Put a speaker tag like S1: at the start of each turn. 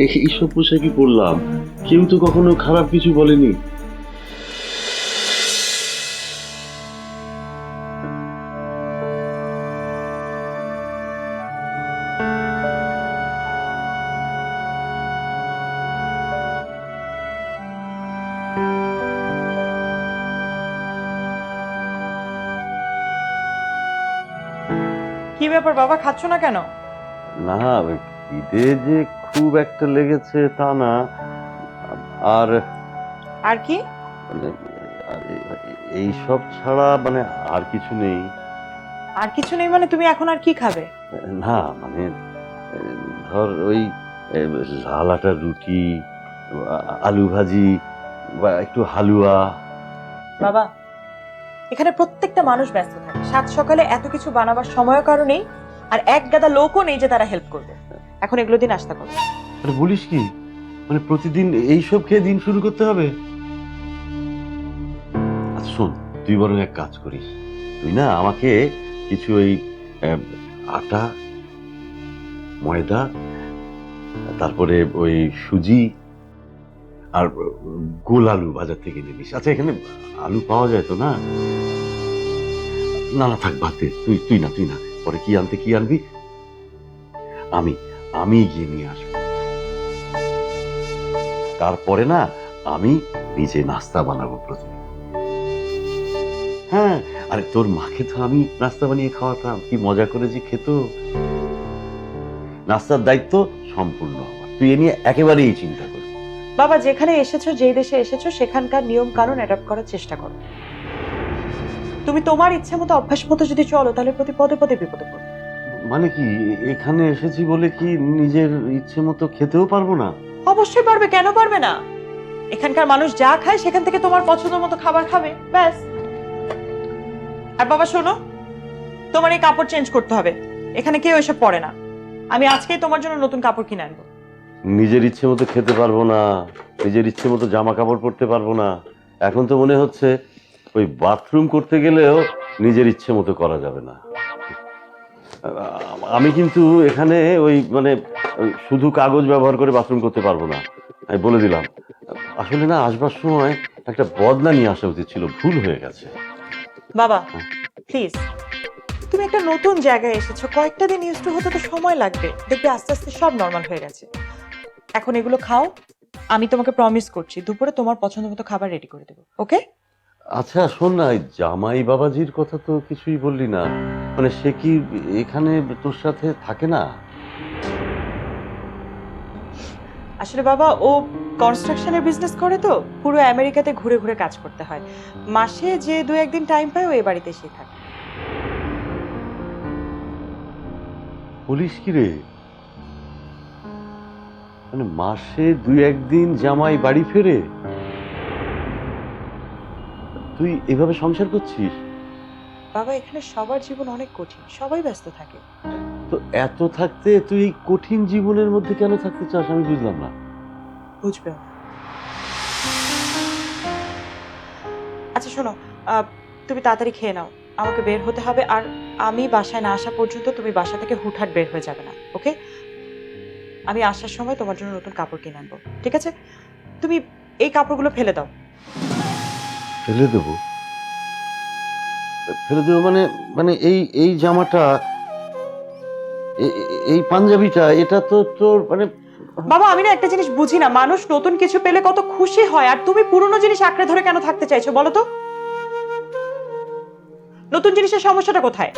S1: এইসব পোশাকই পরলাম, কেউ তো কখনো খারাপ কিছু বলেনি।
S2: কি ব্যাপার বাবা, খাচ্ছ না কেন?
S1: না, খিদে যে খুব একটা লেগেছে তা না, আর
S2: আর কি?
S1: মানে এইসব ছাড়া মানে আর কিছু নেই।
S2: আর কিছু নেই মানে তুমি এখন আর কি খাবে?
S1: না মানে ধর ওই লাল আটার রুটি, আলু ভাজি বা একটু হালুয়া।
S2: বাবা, এখানে প্রত্যেকটা মানুষ ব্যস্ত থাকে, সাত সকালে এত কিছু বানাবার সময় কারো নেই, আর এক গাদা লোকও নেই যে তারা হেল্প করবে। এখন এগুলো দিয়ে নাস্তা করো।
S1: মানে বলিস কি, মানে প্রতিদিন এইসব খেয়ে দিন শুরু করতে হবে? আচ্ছা শোন, তুই বরং এক কাজ করিস, তুই না আমাকে কিছু ওই আটা, ময়দা, তারপরে ওই সুজি আর গোল আলু বাজার থেকে নিবি। আচ্ছা এখানে আলু পাওয়া যায় তো? না না না, থাক বাদ দে, তুই না পরে কি আনবি, আমি আমি গিয়ে নিয়ে আসবো। তারপরে না আমি নিজে নাস্তা বানাবো প্রথমে। হ্যাঁ, আরে তোর মাকে তো আমি নাস্তা বানিয়ে খাওয়াতাম, কি মজা করে যে খেত। নাস্তার দায়িত্ব সম্পূর্ণ আমার, তুই এ নিয়ে একেবারেই চিন্তা কর।
S2: বাবা, যেখানে এসেছো, যেই দেশে এসেছো, সেখানকার নিয়ম কানুন অ্যাডাপ্ট করার চেষ্টা করো। তুমি তোমার ইচ্ছে মতো অভ্যাস মতো যদি চলো, তাহলে প্রতি পদে পদে বিপদে পড়বে।
S1: মানে কি, এখানে এসেছি বলে কি নিজের ইচ্ছে মতো খেতেও পারবো না?
S2: অবশ্যই পারবে, কেন পারবে না? এখানকার মানুষ যা খায় সেখান থেকে তোমার পছন্দ মতো খাবার খাবে, ব্যাস। আর বাবা শোনো, তোমার এই কাপড় চেঞ্জ করতে হবে, এখানে কেউ এসব পরে না। আমি আজকেই তোমার জন্য নতুন কাপড় কিনে আনবো।
S1: নিজের ইচ্ছে মতো খেতে পারবো না, নিজের ইচ্ছে মতো জামা কাপড় পরতে পারবো না। এখন তো মনে হচ্ছে ওই বাথরুম করতে গেলেও নিজের ইচ্ছে মতো করা যাবে না। আমি কিন্তু এখানে ওই মানে ওই শুধু কাগজ ব্যবহার করে বাথরুম করতে পারবো না, আমি বলে দিলাম। আসলে না, আসবার সময় একটা বদলা নিয়ে আসা উচিত ছিল, ভুল হয়ে গেছে।
S2: বাবা প্লিজ, তুমি একটা নতুন জায়গায় এসেছো, কয়েকটা দিন ইউজ টু হতে তো সময় লাগবে, দেখবে আস্তে আস্তে সব নর্মাল হয়ে গেছে। এখন এগুলো খাও, আমি তোমাকে প্রমিস করছি দুপুরে তোমার পছন্দ মতো খাবার রেডি করে দেবো, ওকে?
S1: আচ্ছা শোন না, এই জামাই বাবাজির কথা তো কিছুই বললি না, মানে সে কি এখানে তোর সাথে থাকে না?
S2: আসলে বাবা, ও কনস্ট্রাকশনের বিজনেস করে, তো পুরো আমেরিকাতে ঘুরে ঘুরে কাজ করতে হয়, মাসে যে দু একদিন টাইম পায় ও এ বাড়িতে এসেই থাকে।
S1: বলিস কি রে, মানে মাসে দুই একদিন জামাই বাড়ি ফেরে? তুই এভাবে সংসার করছিস?
S2: বাবা, এখানে সবার জীবন অনেক কঠিন, সবাই ব্যস্ত থাকে।
S1: তো এত থাকতে তুই এই কঠিন জীবনের মধ্যে কেন থাকতে চাস আমি বুঝলাম না।
S2: বুঝবে না। আচ্ছা শোনো, তুমি তাড়াতাড়ি খেয়ে নাও, আমাকে বের হতে হবে, আর আমি বাসায় না আসা পর্যন্ত তুমি বাসা থেকে হুটহাট বের হয়ে যাবে না, ওকে? আমি আসার সময় তোমার জন্য নতুন কাপড় কিনে আনবো, ঠিক আছে? তুমি এই কাপড়গুলো ফেলে দাও।
S1: ফেলে দেবো? ফেলে দেবো মানে? মানে এই এই জামাটা, এই পাঞ্জাবিটা, এটা তো তোর মানে।
S2: বাবা, আমি না একটা জিনিস বুঝি না, মানুষ নতুন কিছু পেলে কত খুশি হয়, আর তুমি পুরনো জিনিস আঁকড়ে ধরে কেন থাকতে চাইছো বলো তো? নতুন জিনিসের সমস্যাটা কোথায়?